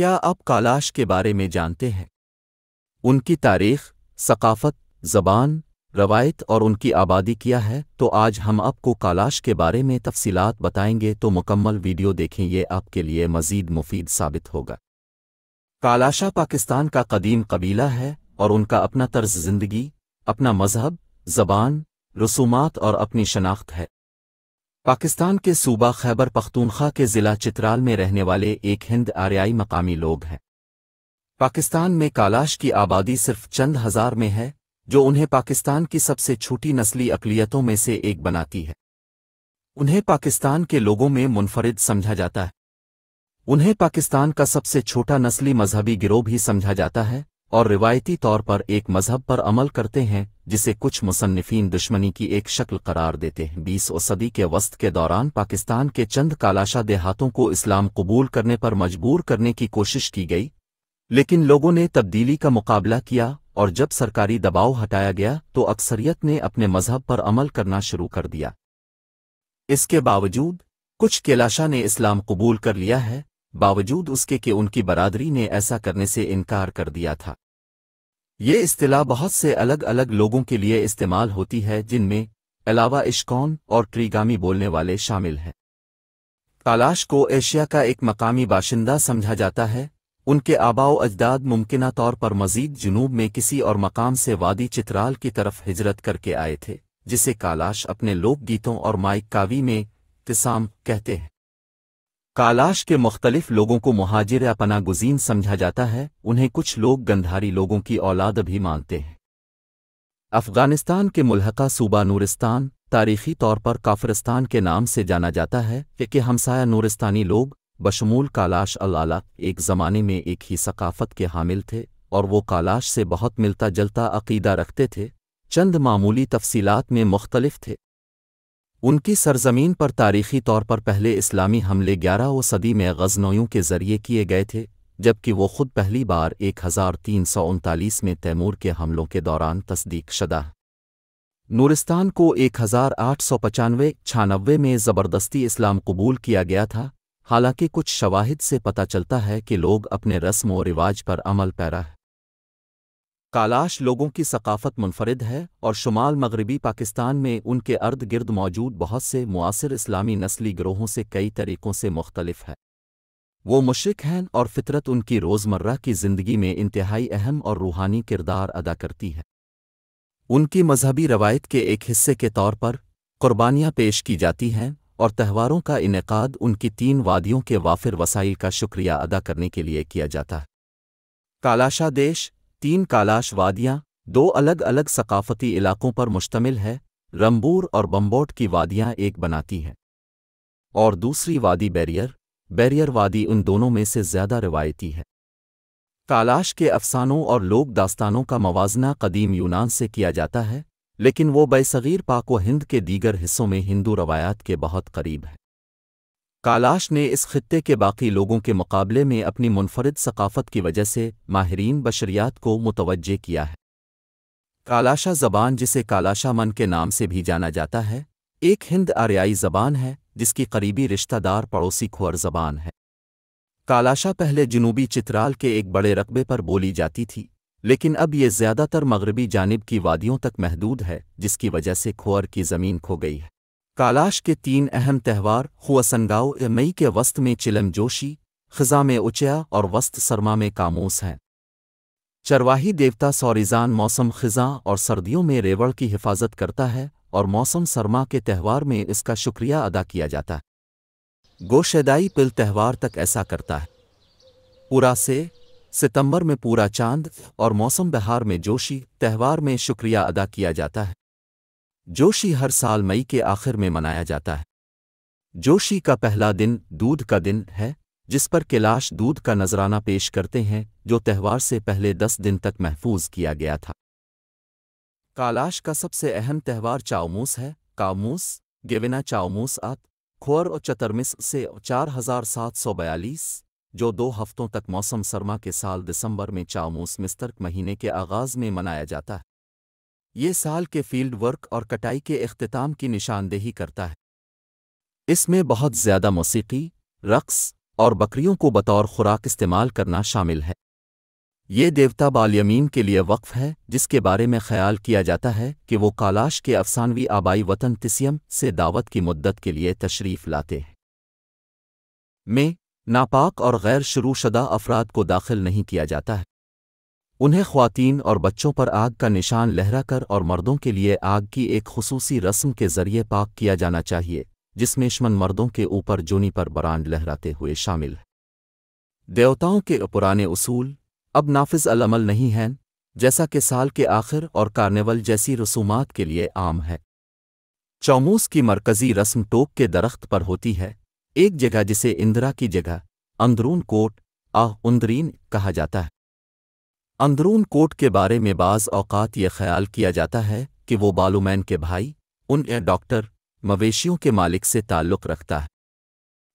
کیا آپ کالاش کے بارے میں جانتے ہیں؟ ان کی تاریخ، ثقافت، زبان، روایت اور ان کی آبادی کیا ہے؟ تو آج ہم آپ کو کالاش کے بارے میں تفصیلات بتائیں گے، تو مکمل ویڈیو دیکھیں، یہ آپ کے لیے مزید مفید ثابت ہوگا۔ کالاشا پاکستان کا قدیم قبیلہ ہے اور ان کا اپنا طرز زندگی، اپنا مذہب، زبان، رسومات اور اپنی شناخت ہے۔ پاکستان کے صوبہ خیبر پختونخوا کے ضلع چترال میں رہنے والے ایک ہند آریائی مقامی لوگ ہیں۔ پاکستان میں کالاش کی آبادی صرف چند ہزار میں ہے، جو انہیں پاکستان کی سب سے چھوٹی نسلی اقلیتوں میں سے ایک بناتی ہے۔ انہیں پاکستان کے لوگوں میں منفرد سمجھا جاتا ہے۔ انہیں پاکستان کا سب سے چھوٹا نسلی مذہبی گروہ بھی سمجھا جاتا ہے اور روایتی طور پر ایک مذہب پر عمل کرتے ہیں جسے کچھ مصنفین دشمنی کی ایک شکل قرار دیتے ہیں۔ 20ویں صدی کے وسط کے دوران پاکستان کے چند کالاشا دیہاتوں کو اسلام قبول کرنے پر مجبور کرنے کی کوشش کی گئی، لیکن لوگوں نے تبدیلی کا مقابلہ کیا اور جب سرکاری دباؤ ہٹایا گیا تو اکثریت نے اپنے مذہب پر عمل کرنا شروع کر دیا۔ اس کے باوجود کچھ کالاشا نے اسلام قبول کر لیا ہے، باوجود اس کے کہ ان کی برادری نے ایسا کرنے سے انکار کر دیا تھا۔ یہ اصطلاح بہت سے الگ الگ لوگوں کے لیے استعمال ہوتی ہے، جن میں علاوہ اشکون اور ٹریگامی بولنے والے شامل ہیں۔ کالاش کو ایشیا کا ایک مقامی باشندہ سمجھا جاتا ہے۔ ان کے آباء و اجداد ممکنہ طور پر مزید جنوب میں کسی اور مقام سے وادی چترال کی طرف ہجرت کر کے آئے تھے، جسے کالاش اپنے لوک گیتوں اور مائک کاوی میں قسام کہتے ہیں۔ کالاش کے مختلف لوگوں کو مہاجر یا پناہ گزین سمجھا جاتا ہے۔ انہیں کچھ لوگ گندھاری لوگوں کی اولاد بھی مانتے ہیں۔ افغانستان کے ملحقہ صوبہ نورستان تاریخی طور پر کافرستان کے نام سے جانا جاتا ہے، کہ ہمسایہ نورستانی لوگ بشمول کالاش اللہ ایک زمانے میں ایک ہی ثقافت کے حامل تھے اور وہ کالاش سے بہت ملتا جلتا عقیدہ رکھتے تھے، چند معمولی تفصیلات میں مختلف تھے۔ ان کی سرزمین پر تاریخی طور پر پہلے اسلامی حملے 11ویں صدی میں غزنویوں کے ذریعے کیے گئے تھے، جبکہ وہ خود پہلی بار 1339 میں تیمور کے حملوں کے دوران تصدیق شدہ۔ نورستان کو 1895-96 میں زبردستی اسلام قبول کیا گیا تھا، حالانکہ کچھ شواہد سے پتہ چلتا ہے کہ لوگ اپنے رسم و رواج پر عمل پیرا ہے۔ کالاش لوگوں کی ثقافت منفرد ہے اور شمال مغربی پاکستان میں ان کے ارد گرد موجود بہت سے معاصر اسلامی نسلی گروہوں سے کئی طریقوں سے مختلف ہے۔ وہ مشرک ہیں اور فطرت ان کی روزمرہ کی زندگی میں انتہائی اہم اور روحانی کردار ادا کرتی ہے۔ ان کی مذہبی روایت کے ایک حصے کے طور پر قربانیاں پیش کی جاتی ہیں اور تہواروں کا انعقاد ان کی 3 وادیوں کے وافر وسائل کا شکریہ ادا کرنے کے لیے کیا جاتا ہے۔ کالاشا دیش 3 کالاش وادیاں 2 الگ الگ ثقافتی علاقوں پر مشتمل ہے۔ رمبور اور بمبوٹ کی وادیاں ایک بناتی ہیں اور دوسری وادی بیریئر وادی ان دونوں میں سے زیادہ روایتی ہے۔ کالاش کے افسانوں اور لوک داستانوں کا موازنہ قدیم یونان سے کیا جاتا ہے، لیکن وہ برصغیر پاک و ہند کے دیگر حصوں میں ہندو روایات کے بہت قریب ہے۔ کالاش نے اس خطے کے باقی لوگوں کے مقابلے میں اپنی منفرد ثقافت کی وجہ سے ماہرین بشریات کو متوجہ کیا ہے۔ کالاشا زبان، جسے کالاشا من کے نام سے بھی جانا جاتا ہے، ایک ہند آریائی زبان ہے جس کی قریبی رشتہ دار پڑوسی کھور زبان ہے۔ کالاشا پہلے جنوبی چترال کے ایک بڑے رقبے پر بولی جاتی تھی، لیکن اب یہ زیادہ تر مغربی جانب کی وادیوں تک محدود ہے، جس کی وجہ سے کھور کی زمین کھو گئی ہے۔ کالاش کے 3 اہم تہوار خواسنگاؤ مئی کے وسط میں چلم جوشی، خزاں میں اچیا اور وسط سرما میں کاموس ہیں۔ چرواہی دیوتا سوریزان موسم خزاں اور سردیوں میں ریوڑ کی حفاظت کرتا ہے اور موسم سرما کے تہوار میں اس کا شکریہ ادا کیا جاتا ہے۔ گوشیدائی پل تہوار تک ایسا کرتا ہے۔ پورا سے ستمبر میں پورا چاند اور موسم بہار میں جوشی تہوار میں شکریہ ادا کیا جاتا ہے۔ جوشی ہر سال مئی کے آخر میں منایا جاتا ہے۔ جوشی کا پہلا دن دودھ کا دن ہے، جس پر کیلاش دودھ کا نذرانہ پیش کرتے ہیں جو تہوار سے پہلے 10 دن تک محفوظ کیا گیا تھا۔ کالاش کا سب سے اہم تہوار چاؤموس ہے۔ کاؤموس گیونا چاؤموس آت کھور اور چترمس سے 4742، جو 2 ہفتوں تک موسم سرما کے سال دسمبر میں چاؤموس مسترک مہینے کے آغاز میں منایا جاتا ہے۔ یہ سال کے فیلڈ ورک اور کٹائی کے اختتام کی نشاندہی کرتا ہے۔ اس میں بہت زیادہ موسیقی، رقص اور بکریوں کو بطور خوراک استعمال کرنا شامل ہے۔ یہ دیوتا بالیمین کے لیے وقف ہے، جس کے بارے میں خیال کیا جاتا ہے کہ وہ کالاش کے افسانوی آبائی وطن تسیم سے دعوت کی مدت کے لیے تشریف لاتے ہیں۔ میں ناپاک اور غیر شروع شدہ افراد کو داخل نہیں کیا جاتا ہے۔ انہیں خواتین اور بچوں پر آگ کا نشان لہرا کر اور مردوں کے لیے آگ کی ایک خصوصی رسم کے ذریعے پاک کیا جانا چاہیے، جس میں شمن مردوں کے اوپر جونی پر برانڈ لہراتے ہوئے شامل ہے۔ دیوتاؤں کے پرانے اصول اب نافذ العمل نہیں ہیں، جیسا کہ سال کے آخر اور کارنیول جیسی رسومات کے لیے عام ہے۔ چوموس کی مرکزی رسم ٹوک کے درخت پر ہوتی ہے، ایک جگہ جسے اندرا کی جگہ اندرون کوٹ اندرین کہا جاتا ہے۔ اندرون کوٹ کے بارے میں بعض اوقات یہ خیال کیا جاتا ہے کہ وہ بالومین کے بھائی ڈاکٹر مویشیوں کے مالک سے تعلق رکھتا ہے۔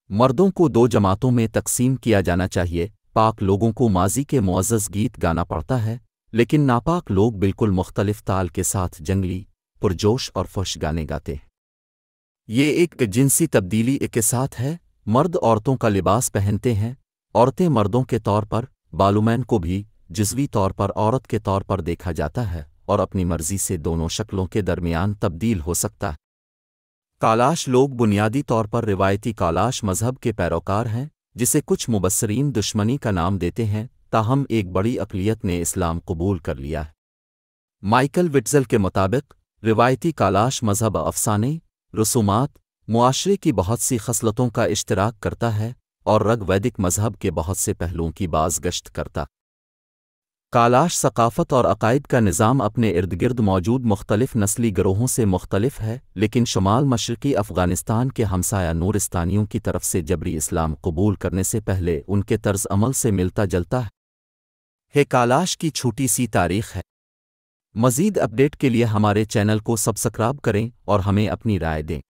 مردوں کو دو جماعتوں میں تقسیم کیا جانا چاہیے۔ پاک لوگوں کو ماضی کے معزز گیت گانا پڑتا ہے، لیکن ناپاک لوگ بالکل مختلف تال کے ساتھ جنگلی، پرجوش اور فحش گانے گاتے ہیں۔ یہ ایک جنسی تبدیلی کے ساتھ ہے۔ مرد عورتوں کا لباس پہنتے ہیں، عورتیں مردوں کے طور پر۔ بالومین کو بھی جزوی طور پر عورت کے طور پر دیکھا جاتا ہے اور اپنی مرضی سے دونوں شکلوں کے درمیان تبدیل ہو سکتا ہے۔ کالاش لوگ بنیادی طور پر روایتی کالاش مذہب کے پیروکار ہیں، جسے کچھ مبصرین دشمنی کا نام دیتے ہیں، تاہم ایک بڑی اقلیت نے اسلام قبول کر لیا ہے۔ مائیکل وٹزل کے مطابق روایتی کالاش مذہب افسانے، رسومات، معاشرے کی بہت سی خصلتوں کا اشتراک کرتا ہے اور رگ ویدک مذہب کے بہت سے پہلوؤں کی بازگشت کرتا۔ کالاش ثقافت اور عقائد کا نظام اپنے ارد گرد موجود مختلف نسلی گروہوں سے مختلف ہے، لیکن شمال مشرقی افغانستان کے ہمسایہ نورستانیوں کی طرف سے جبری اسلام قبول کرنے سے پہلے ان کے طرز عمل سے ملتا جلتا ہے۔ کالاش کی چھوٹی سی تاریخ ہے۔ مزید اپڈیٹ کے لیے ہمارے چینل کو سبسکرائب کریں اور ہمیں اپنی رائے دیں۔